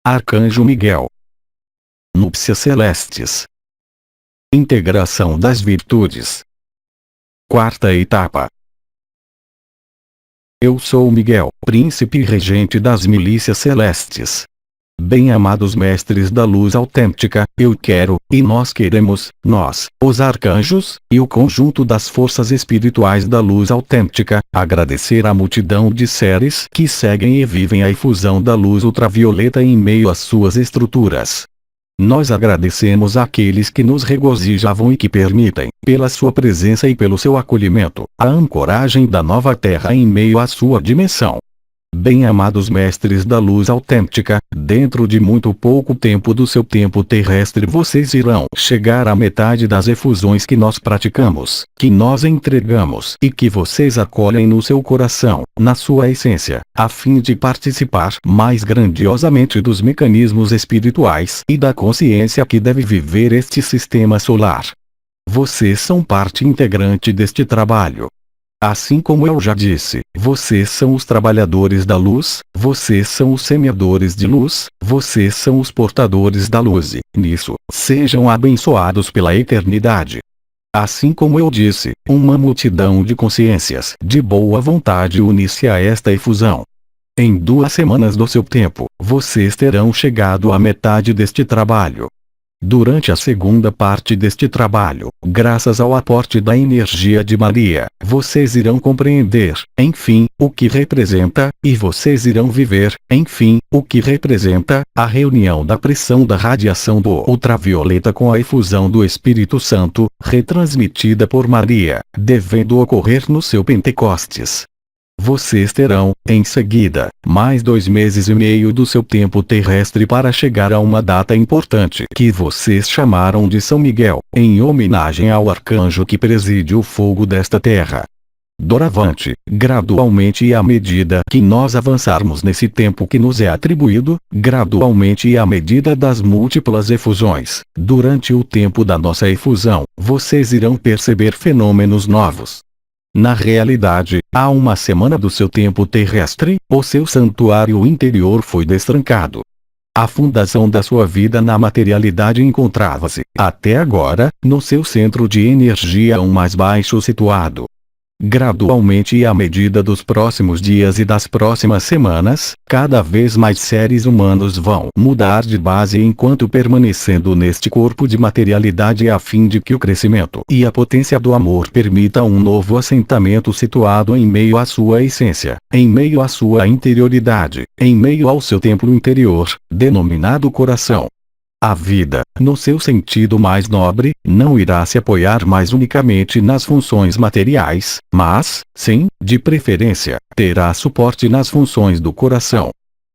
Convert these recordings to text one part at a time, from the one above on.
Arcanjo Miguel. Núpcias celestes. Integração das virtudes. Quarta etapa. Eu sou Miguel, príncipe e regente das milícias celestes. Bem-amados mestres da luz autêntica, eu quero, e nós queremos, nós, os arcanjos, e o conjunto das forças espirituais da luz autêntica, agradecer à multidão de seres que seguem e vivem a efusão da luz ultravioleta em meio às suas estruturas. Nós agradecemos àqueles que nos regozijavam e que permitem, pela sua presença e pelo seu acolhimento, a ancoragem da nova Terra em meio à sua dimensão. Bem-amados mestres da luz autêntica, dentro de muito pouco tempo do seu tempo terrestre vocês irão chegar à metade das efusões que nós praticamos, que nós entregamos e que vocês acolhem no seu coração, na sua essência, a fim de participar mais grandiosamente dos mecanismos espirituais e da consciência que deve viver este sistema solar. Vocês são parte integrante deste trabalho. Assim como eu já disse, vocês são os trabalhadores da luz, vocês são os semeadores de luz, vocês são os portadores da luz e, nisso, sejam abençoados pela eternidade. Assim como eu disse, uma multidão de consciências de boa vontade une-se a esta efusão. Em 2 semanas do seu tempo, vocês terão chegado à metade deste trabalho. Durante a segunda parte deste trabalho, graças ao aporte da energia de Maria, vocês irão compreender, enfim, o que representa, e vocês irão viver, enfim, o que representa, a reunião da pressão da radiação do ultravioleta com a efusão do Espírito Santo, retransmitida por Maria, devendo ocorrer no seu Pentecostes. Vocês terão, em seguida, mais 2 meses e meio do seu tempo terrestre para chegar a uma data importante que vocês chamaram de São Miguel, em homenagem ao arcanjo que preside o fogo desta terra. Doravante, gradualmente e à medida que nós avançarmos nesse tempo que nos é atribuído, gradualmente e à medida das múltiplas efusões, durante o tempo da nossa efusão, vocês irão perceber fenômenos novos. Na realidade, há 1 semana do seu tempo terrestre, o seu santuário interior foi destrancado. A fundação da sua vida na materialidade encontrava-se, até agora, no seu centro de energia mais baixo situado. Gradualmente e à medida dos próximos dias e das próximas semanas, cada vez mais seres humanos vão mudar de base enquanto permanecendo neste corpo de materialidade a fim de que o crescimento e a potência do amor permita um novo assentamento situado em meio à sua essência, em meio à sua interioridade, em meio ao seu templo interior, denominado coração. A vida, no seu sentido mais nobre, não irá se apoiar mais unicamente nas funções materiais, mas, sim, de preferência, terá suporte nas funções do coração.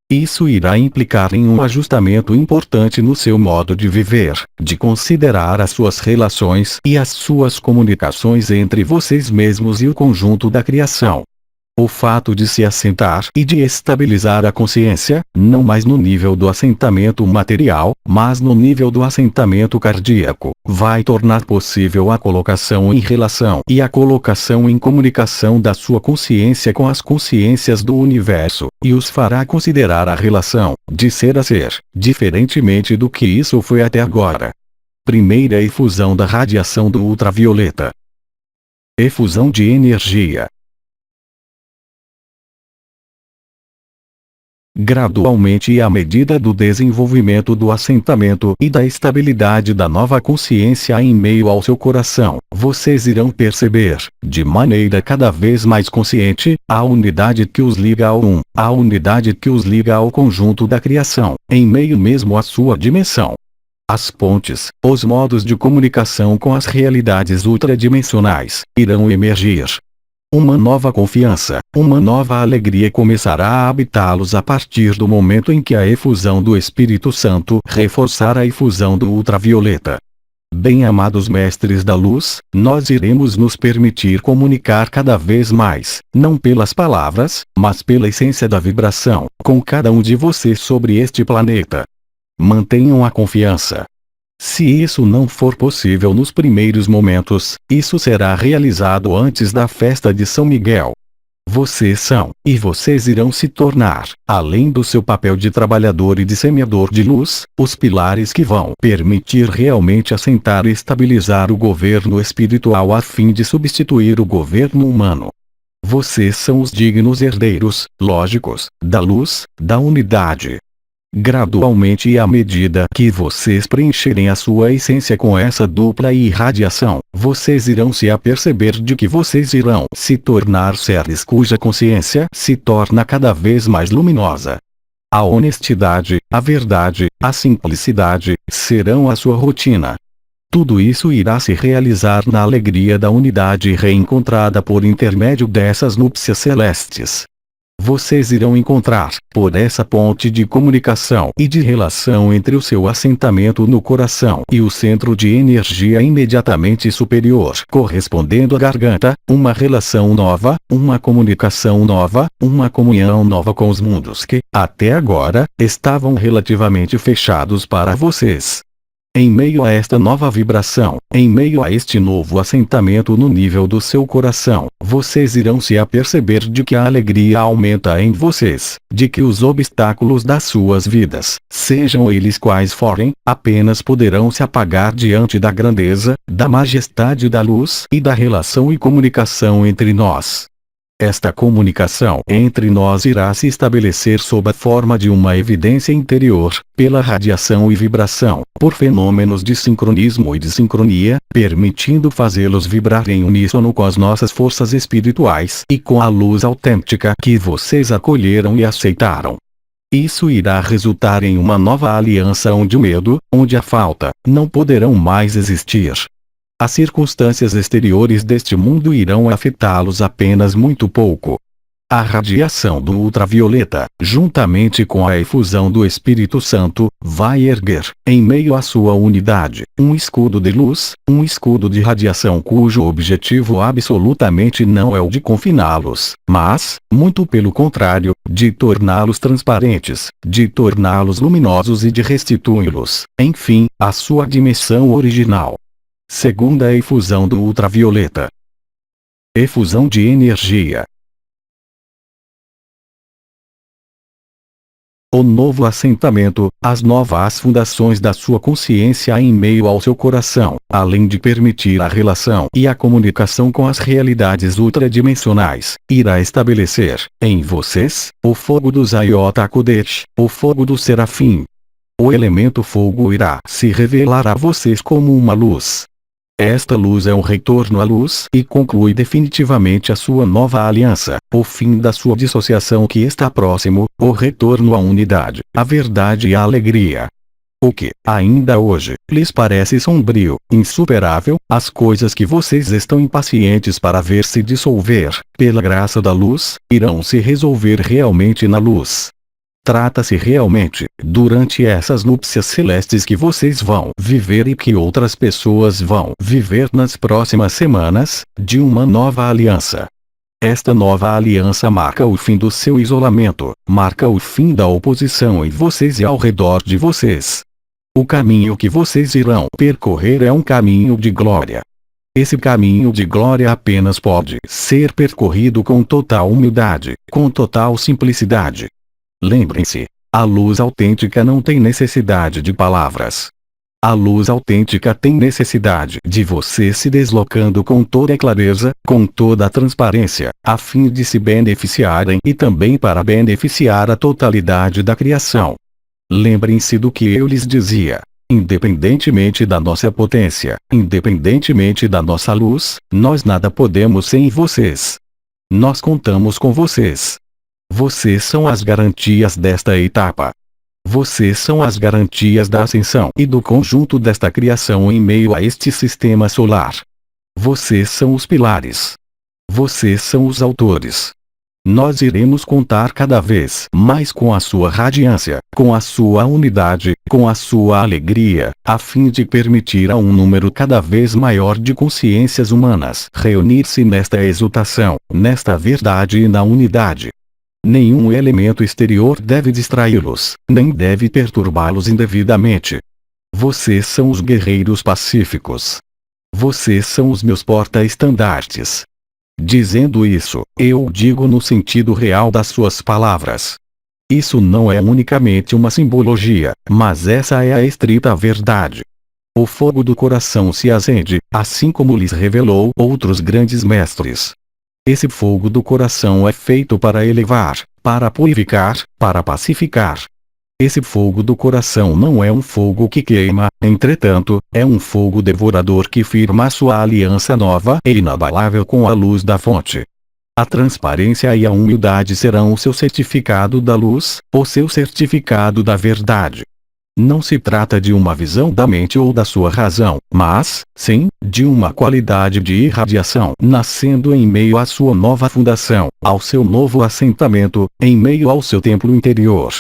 Isso irá implicar em um ajustamento importante no seu modo de viver, de considerar as suas relações e as suas comunicações entre vocês mesmos e o conjunto da criação. O fato de se assentar e de estabilizar a consciência, não mais no nível do assentamento material, mas no nível do assentamento cardíaco, vai tornar possível a colocação em relação e a colocação em comunicação da sua consciência com as consciências do universo, e os fará considerar a relação, de ser a ser, diferentemente do que isso foi até agora. Primeira efusão da radiação do ultravioleta. Efusão de energia. Gradualmente e à medida do desenvolvimento do assentamento e da estabilidade da nova consciência em meio ao seu coração, vocês irão perceber, de maneira cada vez mais consciente, a unidade que os liga ao a unidade que os liga ao conjunto da criação, em meio mesmo à sua dimensão. As pontes, os modos de comunicação com as realidades ultradimensionais, irão emergir. Uma nova confiança, uma nova alegria começará a habitá-los a partir do momento em que a efusão do Espírito Santo reforçar a efusão do ultravioleta. Bem-amados mestres da luz, nós iremos nos permitir comunicar cada vez mais, não pelas palavras, mas pela essência da vibração, com cada um de vocês sobre este planeta. Mantenham a confiança. Se isso não for possível nos primeiros momentos, isso será realizado antes da festa de São Miguel. Vocês são, e vocês irão se tornar, além do seu papel de trabalhador e disseminador de luz, os pilares que vão permitir realmente assentar e estabilizar o governo espiritual a fim de substituir o governo humano. Vocês são os dignos herdeiros, lógicos, da luz, da unidade. Gradualmente e à medida que vocês preencherem a sua essência com essa dupla irradiação, vocês irão se aperceber de que vocês irão se tornar seres cuja consciência se torna cada vez mais luminosa. A honestidade, a verdade, a simplicidade, serão a sua rotina. Tudo isso irá se realizar na alegria da unidade reencontrada por intermédio dessas núpcias celestes. Vocês irão encontrar, por essa ponte de comunicação e de relação entre o seu assentamento no coração e o centro de energia imediatamente superior correspondendo à garganta, uma relação nova, uma comunicação nova, uma comunhão nova com os mundos que, até agora, estavam relativamente fechados para vocês. Em meio a esta nova vibração, em meio a este novo assentamento no nível do seu coração, vocês irão se aperceber de que a alegria aumenta em vocês, de que os obstáculos das suas vidas, sejam eles quais forem, apenas poderão se apagar diante da grandeza, da majestade da luz e da relação e comunicação entre nós. Esta comunicação entre nós irá se estabelecer sob a forma de uma evidência interior, pela radiação e vibração, por fenômenos de sincronismo e de sincronia, permitindo fazê-los vibrar em uníssono com as nossas forças espirituais e com a luz autêntica que vocês acolheram e aceitaram. Isso irá resultar em uma nova aliança onde o medo, onde a falta, não poderão mais existir. As circunstâncias exteriores deste mundo irão afetá-los apenas muito pouco. A radiação do ultravioleta, juntamente com a efusão do Espírito Santo, vai erguer, em meio à sua unidade, um escudo de luz, um escudo de radiação cujo objetivo absolutamente não é o de confiná-los, mas, muito pelo contrário, de torná-los transparentes, de torná-los luminosos e de restituí-los, enfim, à sua dimensão original. Segunda efusão do ultravioleta. Efusão de energia. O novo assentamento, as novas fundações da sua consciência em meio ao seu coração, além de permitir a relação e a comunicação com as realidades ultradimensionais, irá estabelecer, em vocês, o fogo do Zayot HaKodesh, o fogo do Serafim. O elemento fogo irá se revelar a vocês como uma luz. Esta luz é um retorno à luz e conclui definitivamente a sua nova aliança, o fim da sua dissociação que está próximo, o retorno à unidade, à verdade e à alegria. O que, ainda hoje, lhes parece sombrio, insuperável, as coisas que vocês estão impacientes para ver se dissolver, pela graça da luz, irão se resolver realmente na luz. Trata-se realmente, durante essas núpcias celestes que vocês vão viver e que outras pessoas vão viver nas próximas semanas, de uma nova aliança. Esta nova aliança marca o fim do seu isolamento, marca o fim da oposição em vocês e ao redor de vocês. O caminho que vocês irão percorrer é um caminho de glória. Esse caminho de glória apenas pode ser percorrido com total humildade, com total simplicidade. Lembrem-se, a luz autêntica não tem necessidade de palavras. A luz autêntica tem necessidade de você se deslocando com toda a clareza, com toda a transparência, a fim de se beneficiarem e também para beneficiar a totalidade da criação. Lembrem-se do que eu lhes dizia. Independentemente da nossa potência, independentemente da nossa luz, nós nada podemos sem vocês. Nós contamos com vocês. Vocês são as garantias desta etapa. Vocês são as garantias da ascensão e do conjunto desta criação em meio a este sistema solar. Vocês são os pilares. Vocês são os autores. Nós iremos contar cada vez mais com a sua radiância, com a sua unidade, com a sua alegria, a fim de permitir a um número cada vez maior de consciências humanas reunir-se nesta exultação, nesta verdade e na unidade. Nenhum elemento exterior deve distraí-los, nem deve perturbá-los indevidamente. Vocês são os guerreiros pacíficos. Vocês são os meus porta-estandartes. Dizendo isso, eu digo no sentido real das suas palavras. Isso não é unicamente uma simbologia, mas essa é a estrita verdade. O fogo do coração se acende, assim como lhes revelou outros grandes mestres. Esse fogo do coração é feito para elevar, para purificar, para pacificar. Esse fogo do coração não é um fogo que queima, entretanto, é um fogo devorador que firma sua aliança nova e inabalável com a luz da fonte. A transparência e a humildade serão o seu certificado da luz, o seu certificado da verdade. Não se trata de uma visão da mente ou da sua razão, mas, sim, de uma qualidade de irradiação nascendo em meio à sua nova fundação, ao seu novo assentamento, em meio ao seu templo interior.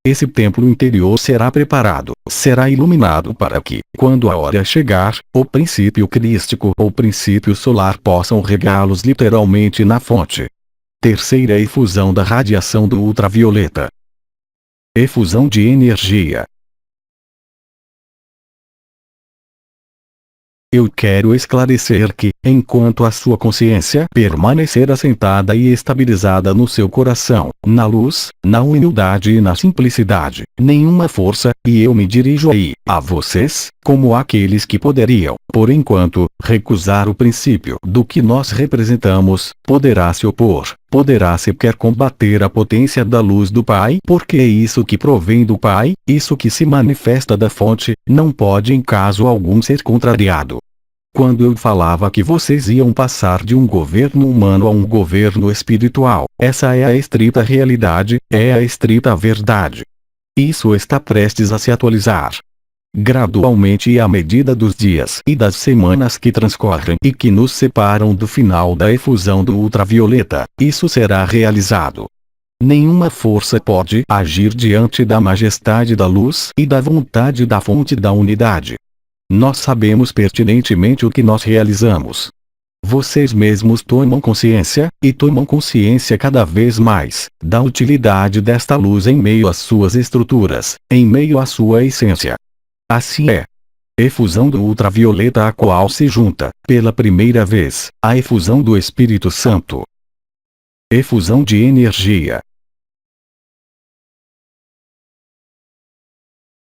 Esse templo interior será preparado, será iluminado para que, quando a hora chegar, o princípio crístico ou princípio solar possam regá-los literalmente na fonte. Terceira efusão da radiação do ultravioleta. Efusão de energia. Eu quero esclarecer que, enquanto a sua consciência permanecer assentada e estabilizada no seu coração, na luz, na humildade e na simplicidade, nenhuma força, e eu me dirijo aí, a vocês, como aqueles que poderiam, por enquanto, recusar o princípio do que nós representamos, poderá se opor, poderá sequer combater a potência da luz do Pai, porque isso que provém do Pai, isso que se manifesta da fonte, não pode em caso algum ser contrariado. Quando eu falava que vocês iam passar de um governo humano a um governo espiritual, essa é a estrita realidade, é a estrita verdade. Isso está prestes a se atualizar. Gradualmente e à medida dos dias e das semanas que transcorrem e que nos separam do final da efusão do ultravioleta, isso será realizado. Nenhuma força pode agir diante da majestade da luz e da vontade da fonte da unidade. Nós sabemos pertinentemente o que nós realizamos. Vocês mesmos tomam consciência, e tomam consciência cada vez mais, da utilidade desta luz em meio às suas estruturas, em meio à sua essência. Assim é. Efusão do ultravioleta a qual se junta, pela primeira vez, a efusão do Espírito Santo. Efusão de energia.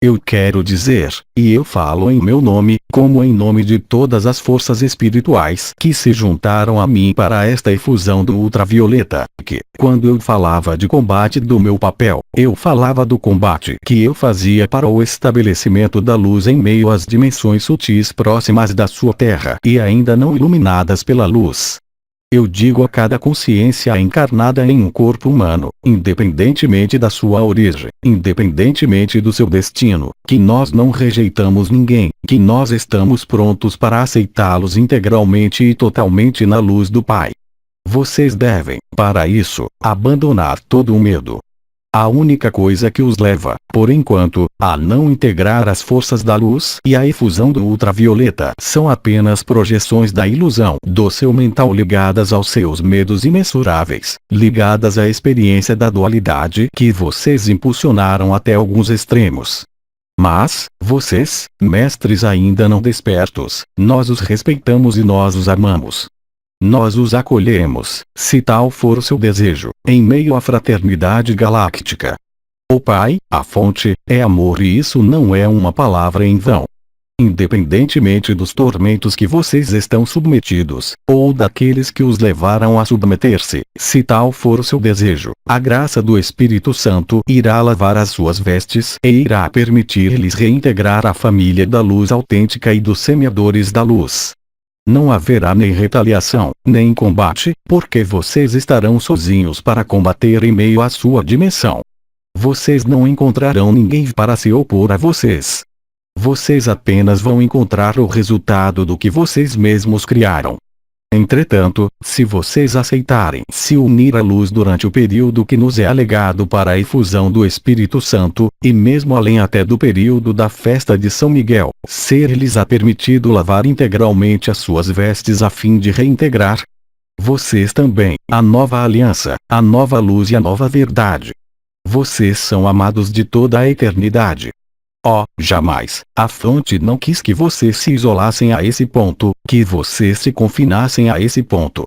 Eu quero dizer, e eu falo em meu nome, como em nome de todas as forças espirituais que se juntaram a mim para esta efusão do ultravioleta, que, quando eu falava de combate do meu papel, eu falava do combate que eu fazia para o estabelecimento da luz em meio às dimensões sutis próximas da sua terra e ainda não iluminadas pela luz. Eu digo a cada consciência encarnada em um corpo humano, independentemente da sua origem, independentemente do seu destino, que nós não rejeitamos ninguém, que nós estamos prontos para aceitá-los integralmente e totalmente na luz do Pai. Vocês devem, para isso, abandonar todo o medo. A única coisa que os leva, por enquanto, a não integrar as forças da luz e a efusão do ultravioleta são apenas projeções da ilusão do seu mental ligadas aos seus medos imensuráveis, ligadas à experiência da dualidade que vocês impulsionaram até alguns extremos. Mas, vocês, mestres ainda não despertos, nós os respeitamos e nós os amamos. Nós os acolhemos, se tal for o seu desejo, em meio à fraternidade galáctica. O Pai, a fonte, é amor e isso não é uma palavra em vão. Independentemente dos tormentos que vocês estão submetidos, ou daqueles que os levaram a submeter-se, se tal for o seu desejo, a graça do Espírito Santo irá lavar as suas vestes e irá permitir-lhes reintegrar a família da luz autêntica e dos semeadores da luz. Não haverá nem retaliação, nem combate, porque vocês estarão sozinhos para combater em meio à sua dimensão. Vocês não encontrarão ninguém para se opor a vocês. Vocês apenas vão encontrar o resultado do que vocês mesmos criaram. Entretanto, se vocês aceitarem se unir à luz durante o período que nos é alegado para a efusão do Espírito Santo, e mesmo além até do período da festa de São Miguel, ser-lhes permitido lavar integralmente as suas vestes a fim de reintegrar vocês também, a nova aliança, a nova luz e a nova verdade. Vocês são amados de toda a eternidade. Oh, jamais, a fonte não quis que vocês se isolassem a esse ponto, que vocês se confinassem a esse ponto.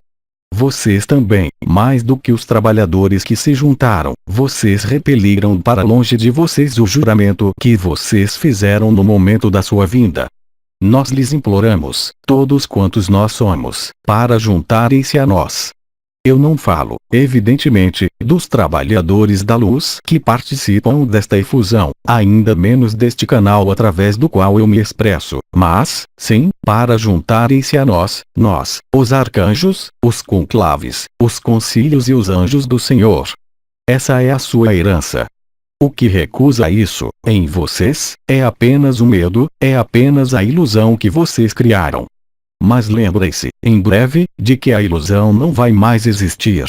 vocês também, mais do que os trabalhadores que se juntaram, vocês repeliram para longe de vocês o juramento que vocês fizeram no momento da sua vinda. Nós lhes imploramos, todos quantos nós somos, para juntarem-se a nós. Eu não falo, evidentemente, dos trabalhadores da luz que participam desta efusão, ainda menos deste canal através do qual eu me expresso, mas, sim, para juntarem-se a nós, os arcanjos, os conclaves, os concílios e os anjos do Senhor. Essa é a sua herança. O que recusa isso, em vocês, é apenas o medo, é apenas a ilusão que vocês criaram. Mas lembrem-se, em breve, de que a ilusão não vai mais existir.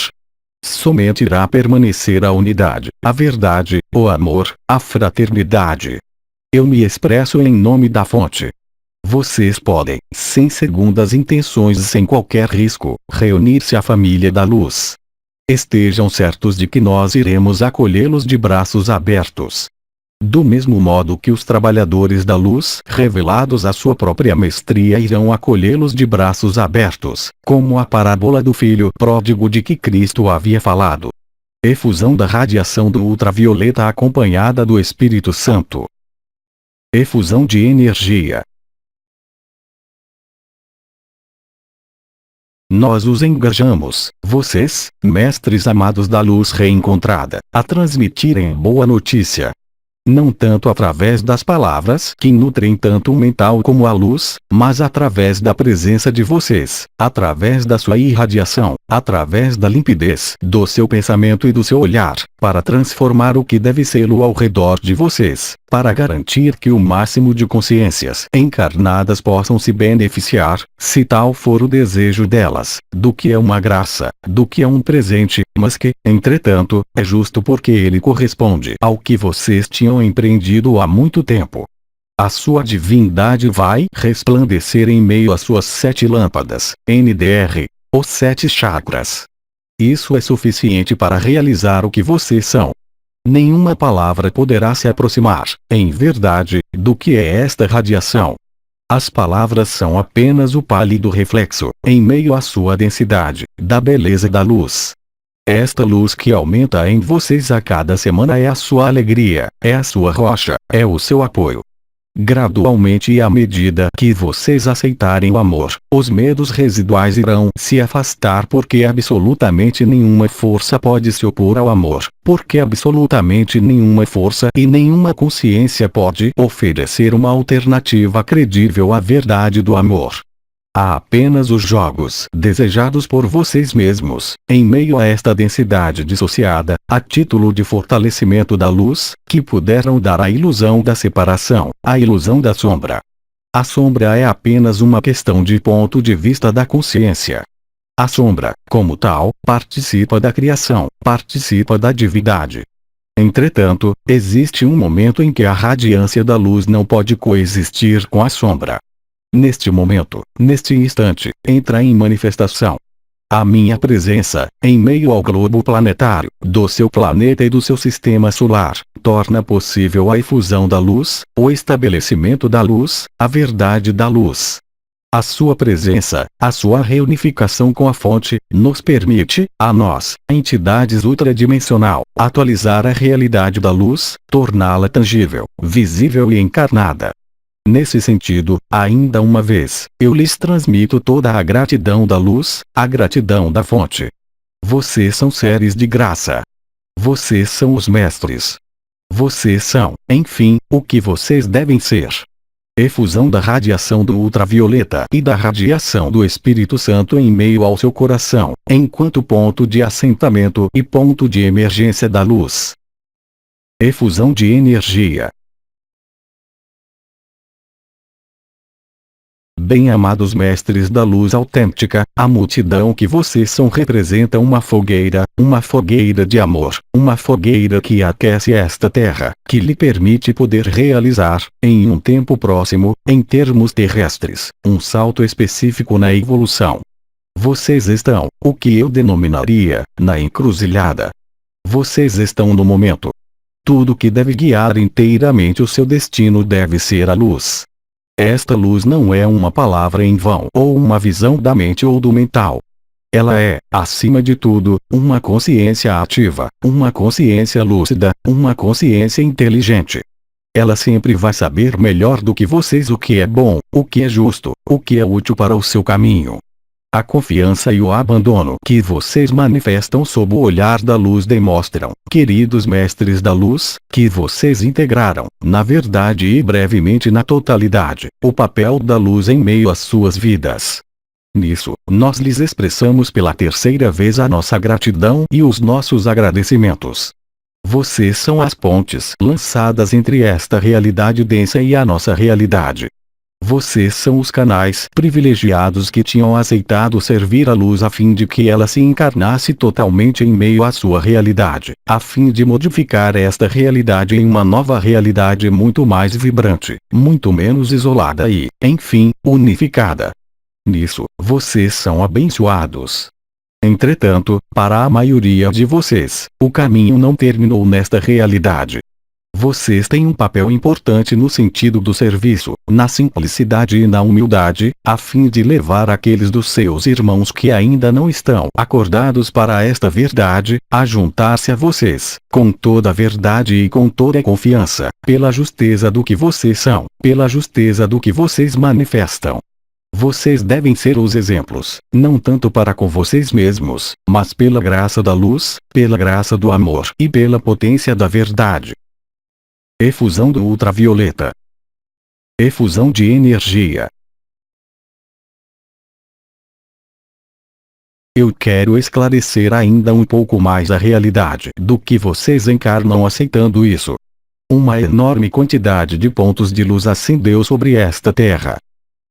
Somente irá permanecer a unidade, a verdade, o amor, a fraternidade. Eu me expresso em nome da fonte. Vocês podem, sem segundas intenções e sem qualquer risco, reunir-se à família da luz. Estejam certos de que nós iremos acolhê-los de braços abertos. Do mesmo modo que os trabalhadores da luz, revelados à sua própria mestria, irão acolhê-los de braços abertos, como a parábola do filho pródigo de que Cristo havia falado. Efusão da radiação do ultravioleta acompanhada do Espírito Santo. Efusão de energia. Nós os engajamos, vocês, mestres amados da luz reencontrada, a transmitirem boa notícia. Não tanto através das palavras que nutrem tanto o mental como a luz, mas através da presença de vocês, através da sua irradiação, através da limpidez do seu pensamento e do seu olhar, para transformar o que deve sê-lo ao redor de vocês, para garantir que o máximo de consciências encarnadas possam se beneficiar, se tal for o desejo delas, do que é uma graça, do que é um presente, mas que, entretanto, é justo porque ele corresponde ao que vocês tinham empreendido há muito tempo. A sua divindade vai resplandecer em meio às suas 7 lâmpadas, NDR, os 7 chakras. Isso é suficiente para realizar o que vocês são. Nenhuma palavra poderá se aproximar, em verdade, do que é esta radiação. As palavras são apenas o pálido reflexo, em meio à sua densidade, da beleza da luz. Esta luz que aumenta em vocês a cada semana é a sua alegria, é a sua rocha, é o seu apoio. Gradualmente e à medida que vocês aceitarem o amor, os medos residuais irão se afastar porque absolutamente nenhuma força pode se opor ao amor, porque absolutamente nenhuma força e nenhuma consciência pode oferecer uma alternativa credível à verdade do amor. Há apenas os jogos desejados por vocês mesmos, em meio a esta densidade dissociada, a título de fortalecimento da luz, que puderam dar a ilusão da separação, a ilusão da sombra. A sombra é apenas uma questão de ponto de vista da consciência. A sombra, como tal, participa da criação, participa da divindade. Entretanto, existe um momento em que a radiância da luz não pode coexistir com a sombra. Neste momento, neste instante, entra em manifestação a minha presença, em meio ao globo planetário, do seu planeta e do seu sistema solar, torna possível a efusão da luz, o estabelecimento da luz, a verdade da luz. A sua presença, a sua reunificação com a fonte, nos permite, a nós, entidades ultradimensional, atualizar a realidade da luz, torná-la tangível, visível e encarnada. Nesse sentido, ainda uma vez, eu lhes transmito toda a gratidão da luz, a gratidão da fonte. Vocês são seres de graça. Vocês são os mestres. Vocês são, enfim, o que vocês devem ser. Efusão da radiação do ultravioleta e da radiação do Espírito Santo em meio ao seu coração, enquanto ponto de assentamento e ponto de emergência da luz. Efusão de energia. Bem-amados mestres da luz autêntica, a multidão que vocês são representa uma fogueira de amor, uma fogueira que aquece esta terra, que lhe permite poder realizar, em um tempo próximo, em termos terrestres, um salto específico na evolução. Vocês estão, o que eu denominaria, na encruzilhada. Vocês estão no momento. Tudo que deve guiar inteiramente o seu destino deve ser a luz. Esta luz não é uma palavra em vão ou uma visão da mente ou do mental. Ela é, acima de tudo, uma consciência ativa, uma consciência lúcida, uma consciência inteligente. Ela sempre vai saber melhor do que vocês o que é bom, o que é justo, o que é útil para o seu caminho. A confiança e o abandono que vocês manifestam sob o olhar da luz demonstram, queridos mestres da luz, que vocês integraram, na verdade e brevemente na totalidade, o papel da luz em meio às suas vidas. Nisso, nós lhes expressamos pela terceira vez a nossa gratidão e os nossos agradecimentos. Vocês são as pontes lançadas entre esta realidade densa e a nossa realidade. Vocês são os canais privilegiados que tinham aceitado servir a luz a fim de que ela se encarnasse totalmente em meio à sua realidade, a fim de modificar esta realidade em uma nova realidade muito mais vibrante, muito menos isolada e, enfim, unificada. Nisso, vocês são abençoados. Entretanto, para a maioria de vocês, o caminho não terminou nesta realidade. Vocês têm um papel importante no sentido do serviço, na simplicidade e na humildade, a fim de levar aqueles dos seus irmãos que ainda não estão acordados para esta verdade, a juntar-se a vocês, com toda a verdade e com toda a confiança, pela justeza do que vocês são, pela justeza do que vocês manifestam. Vocês devem ser os exemplos, não tanto para com vocês mesmos, mas pela graça da luz, pela graça do amor e pela potência da verdade. Efusão do ultravioleta. Efusão de energia. Eu quero esclarecer ainda um pouco mais a realidade do que vocês encarnam aceitando isso. Uma enorme quantidade de pontos de luz acendeu sobre esta terra.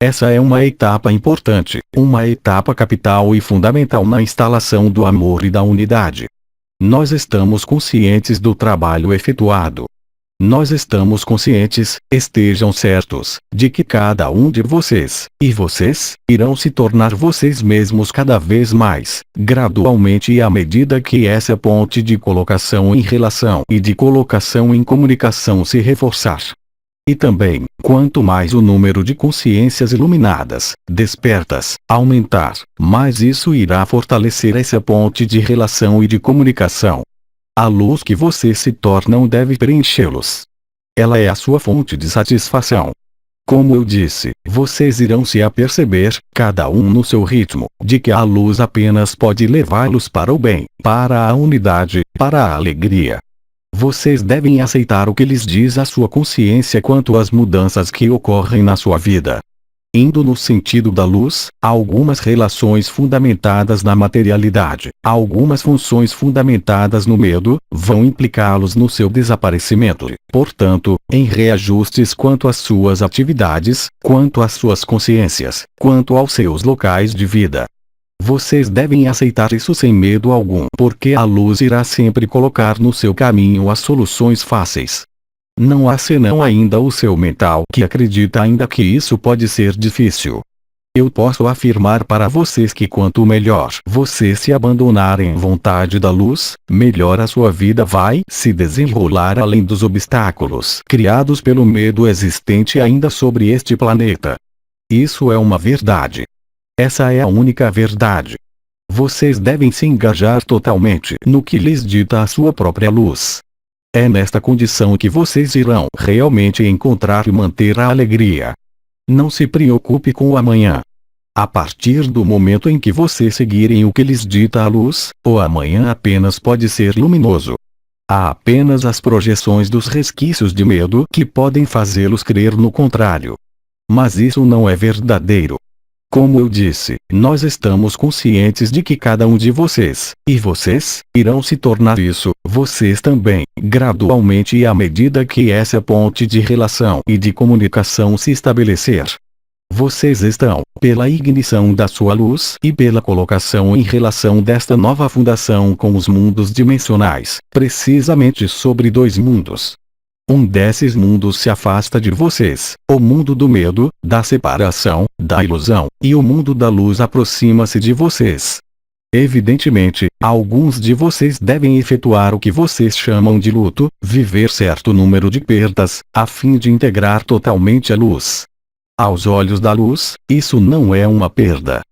Essa é uma etapa importante, uma etapa capital e fundamental na instalação do amor e da unidade. Nós estamos conscientes do trabalho efetuado. Nós estamos conscientes, estejam certos, de que cada um de vocês, e vocês, irão se tornar vocês mesmos cada vez mais, gradualmente e à medida que essa ponte de colocação em relação e de colocação em comunicação se reforçar. E também, quanto mais o número de consciências iluminadas, despertas, aumentar, mais isso irá fortalecer essa ponte de relação e de comunicação. A luz que vocês se tornam deve preenchê-los. Ela é a sua fonte de satisfação. Como eu disse, vocês irão se aperceber, cada um no seu ritmo, de que a luz apenas pode levá-los para o bem, para a unidade, para a alegria. Vocês devem aceitar o que lhes diz a sua consciência quanto às mudanças que ocorrem na sua vida. Indo no sentido da luz, há algumas relações fundamentadas na materialidade, algumas funções fundamentadas no medo, vão implicá-los no seu desaparecimento e, portanto, em reajustes quanto às suas atividades, quanto às suas consciências, quanto aos seus locais de vida. Vocês devem aceitar isso sem medo algum, porque a luz irá sempre colocar no seu caminho as soluções fáceis. Não há senão ainda o seu mental que acredita ainda que isso pode ser difícil. Eu posso afirmar para vocês que quanto melhor vocês se abandonarem à vontade da luz, melhor a sua vida vai se desenrolar além dos obstáculos criados pelo medo existente ainda sobre este planeta. Isso é uma verdade. Essa é a única verdade. Vocês devem se engajar totalmente no que lhes dita a sua própria luz. É nesta condição que vocês irão realmente encontrar e manter a alegria. Não se preocupe com o amanhã. A partir do momento em que vocês seguirem o que lhes dita a luz, o amanhã apenas pode ser luminoso. Há apenas as projeções dos resquícios de medo que podem fazê-los crer no contrário. Mas isso não é verdadeiro. Como eu disse, nós estamos conscientes de que cada um de vocês, e vocês, irão se tornar isso, vocês também, gradualmente e à medida que essa ponte de relação e de comunicação se estabelecer. Vocês estão, pela ignição da sua luz e pela colocação em relação desta nova fundação com os mundos dimensionais, precisamente sobre dois mundos. Um desses mundos se afasta de vocês, o mundo do medo, da separação, da ilusão, e o mundo da luz aproxima-se de vocês. Evidentemente, alguns de vocês devem efetuar o que vocês chamam de luto, viver certo número de perdas, a fim de integrar totalmente a luz. Aos olhos da luz, isso não é uma perda.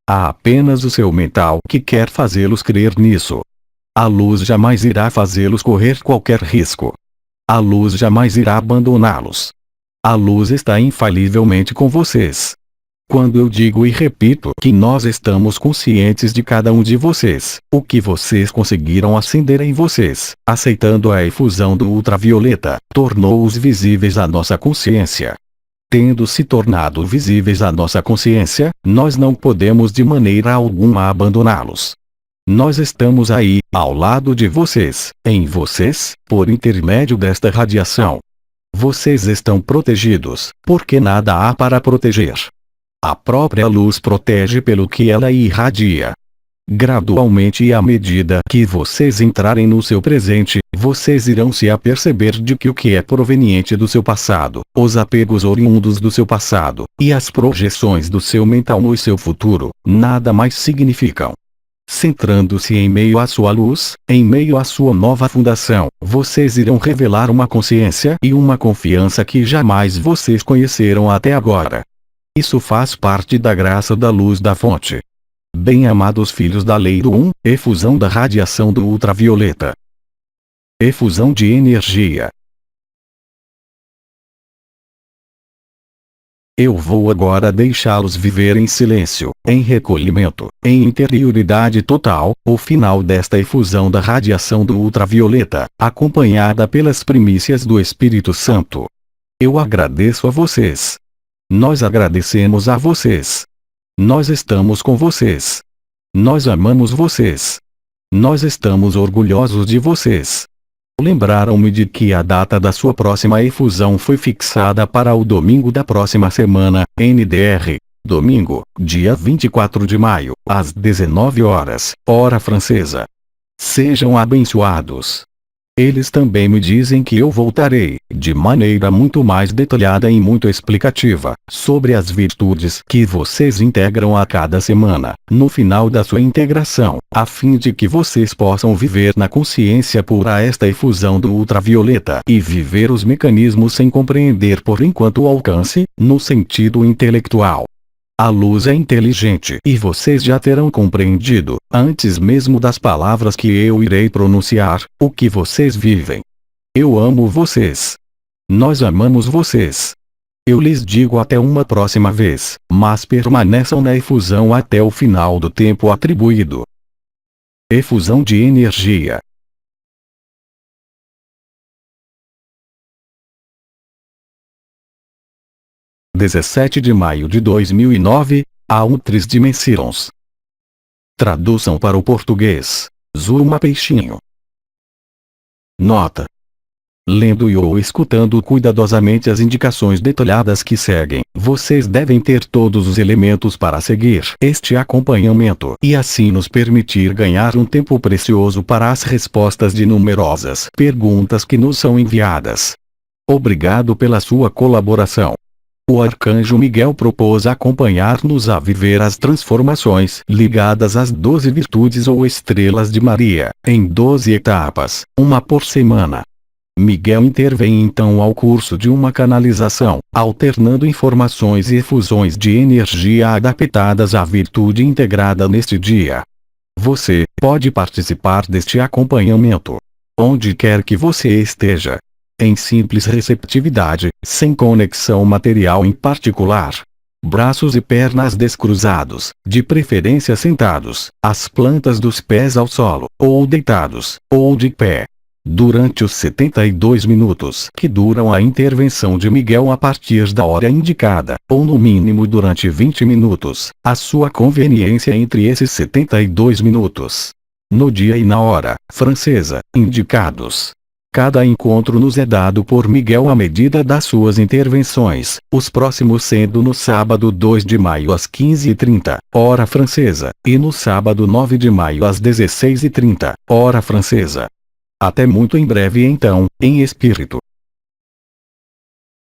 Há apenas o seu mental que quer fazê-los crer nisso. A luz jamais irá fazê-los correr qualquer risco. A luz jamais irá abandoná-los. A luz está infalivelmente com vocês. Quando eu digo e repito que nós estamos conscientes de cada um de vocês, o que vocês conseguiram acender em vocês, aceitando a efusão do ultravioleta, tornou-os visíveis à nossa consciência. Tendo se tornado visíveis à nossa consciência, nós não podemos de maneira alguma abandoná-los. Nós estamos aí, ao lado de vocês, em vocês, por intermédio desta radiação. Vocês estão protegidos, porque nada há para proteger. A própria luz protege pelo que ela irradia. Gradualmente e à medida que vocês entrarem no seu presente, vocês irão se aperceber de que o que é proveniente do seu passado, os apegos oriundos do seu passado, e as projeções do seu mental no seu futuro, nada mais significam. Centrando-se em meio à sua luz, em meio à sua nova fundação, vocês irão revelar uma consciência e uma confiança que jamais vocês conheceram até agora. Isso faz parte da graça da luz da fonte. Bem-amados filhos da lei do efusão da radiação do ultravioleta. Efusão de energia. Eu vou agora deixá-los viver em silêncio, em recolhimento, em interioridade total, o final desta efusão da radiação do ultravioleta, acompanhada pelas primícias do Espírito Santo. Eu agradeço a vocês. Nós agradecemos a vocês. Nós estamos com vocês. Nós amamos vocês. Nós estamos orgulhosos de vocês. Lembraram-me de que a data da sua próxima efusão foi fixada para o domingo da próxima semana, NDR. Domingo, dia 24 de maio, às 19 horas, hora francesa. Sejam abençoados. Eles também me dizem que eu voltarei, de maneira muito mais detalhada e muito explicativa, sobre as virtudes que vocês integram a cada semana, no final da sua integração, a fim de que vocês possam viver na consciência pura esta efusão do ultravioleta e viver os mecanismos sem compreender por enquanto o alcance, no sentido intelectual. A luz é inteligente e vocês já terão compreendido, antes mesmo das palavras que eu irei pronunciar, o que vocês vivem. Eu amo vocês. Nós amamos vocês. Eu lhes digo até uma próxima vez, mas permaneçam na efusão até o final do tempo atribuído. Efusão de energia. (17 de maio de 2009), a Tridimensions. Tradução para o português: Zuma Peixinho. Nota: lendo e ou escutando cuidadosamente as indicações detalhadas que seguem, vocês devem ter todos os elementos para seguir este acompanhamento e assim nos permitir ganhar um tempo precioso para as respostas de numerosas perguntas que nos são enviadas. Obrigado pela sua colaboração. O Arcanjo Miguel propôs acompanhar-nos a viver as transformações ligadas às 12 virtudes ou estrelas de Maria, em 12 etapas, uma por semana. Miguel intervém então ao curso de uma canalização, alternando informações e efusões de energia adaptadas à virtude integrada neste dia. Você pode participar deste acompanhamento onde quer que você esteja, em simples receptividade, sem conexão material em particular. Braços e pernas descruzados, de preferência sentados, as plantas dos pés ao solo, ou deitados, ou de pé. Durante os 72 minutos que duram a intervenção de Miguel a partir da hora indicada, ou no mínimo durante 20 minutos, a sua conveniência entre esses 72 minutos. No dia e na hora, francesa, indicados. Cada encontro nos é dado por Miguel à medida das suas intervenções, os próximos sendo no sábado 2 de maio às 15h30, hora francesa, e no sábado 9 de maio às 16h30, hora francesa. Até muito em breve então, em espírito.